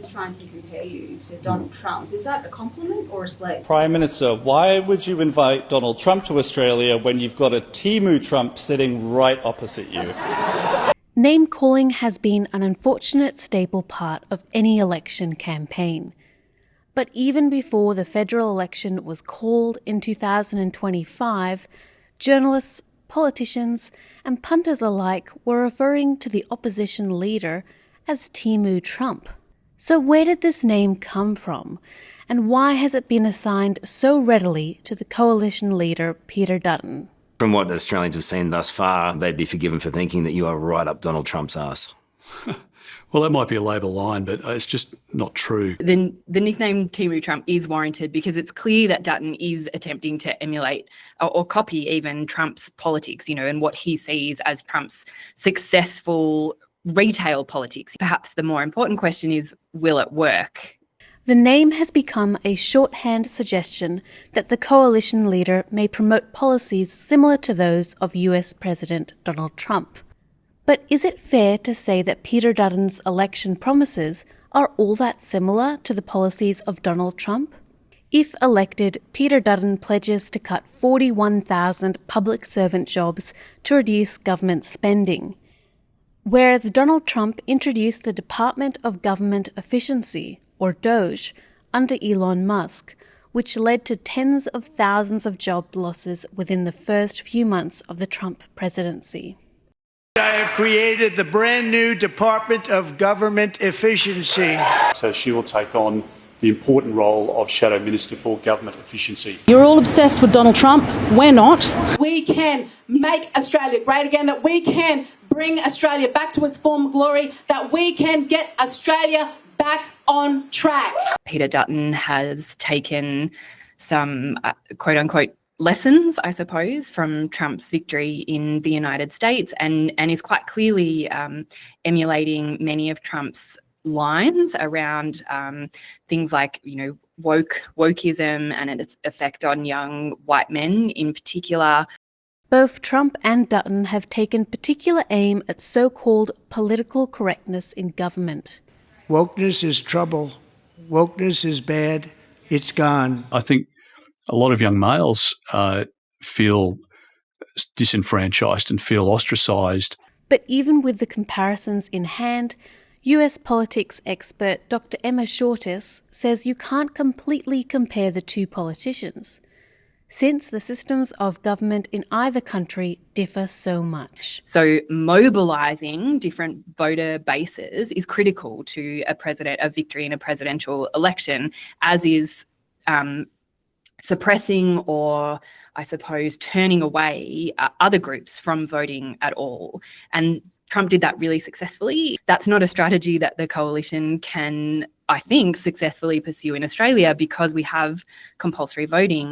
is trying to compare you to Donald Trump. Is that a compliment or a slight? Prime Minister, why would you invite Donald Trump to Australia when you've got a Temu Trump sitting right opposite you? Name-calling has been an unfortunate staple part of any election campaign. But even before the federal election was called in 2025, journalists, politicians and punters alike were referring to the opposition leader as Temu Trump. So where did this name come from, and why has it been assigned so readily to the coalition leader Peter Dutton? From what Australians have seen thus far, they'd be forgiven for thinking that you are right up Donald Trump's arse. Well, that might be a Labor line, but it's just not true. The nickname Temu Trump is warranted because it's clear that Dutton is attempting to emulate or copy even Trump's politics, and what he sees as Trump's successful retail politics. Perhaps the more important question is, will it work? The name has become a shorthand suggestion that the coalition leader may promote policies similar to those of US President Donald Trump. But is it fair to say that Peter Dutton's election promises are all that similar to the policies of Donald Trump? If elected, Peter Dutton pledges to cut 41,000 public servant jobs to reduce government spending, whereas Donald Trump introduced the Department of Government Efficiency, or DOGE, under Elon Musk, which led to tens of thousands of job losses within the first few months of the Trump presidency. I have created the brand new Department of Government Efficiency. So she will take on the important role of Shadow Minister for Government Efficiency. You're all obsessed with Donald Trump. We're not. We can make Australia great again, that we can bring Australia back to its former glory, that we can get Australia back on track. Peter Dutton has taken some quote-unquote lessons, I suppose, from Trump's victory in the United States and is quite clearly emulating many of Trump's lines around things like, wokeism and its effect on young white men in particular. Both Trump and Dutton have taken particular aim at so-called political correctness in government. Wokeness is trouble. Wokeness is bad. It's gone. I think a lot of young males feel disenfranchised and feel ostracised. But even with the comparisons in hand, US politics expert Dr. Emma Shortis says you can't completely compare the two politicians, since the systems of government in either country differ so much. So mobilising different voter bases is critical to a victory in a presidential election, as is suppressing or, I suppose, turning away other groups from voting at all. And Trump did that really successfully. That's not a strategy that the coalition can, I think, successfully pursue in Australia because we have compulsory voting.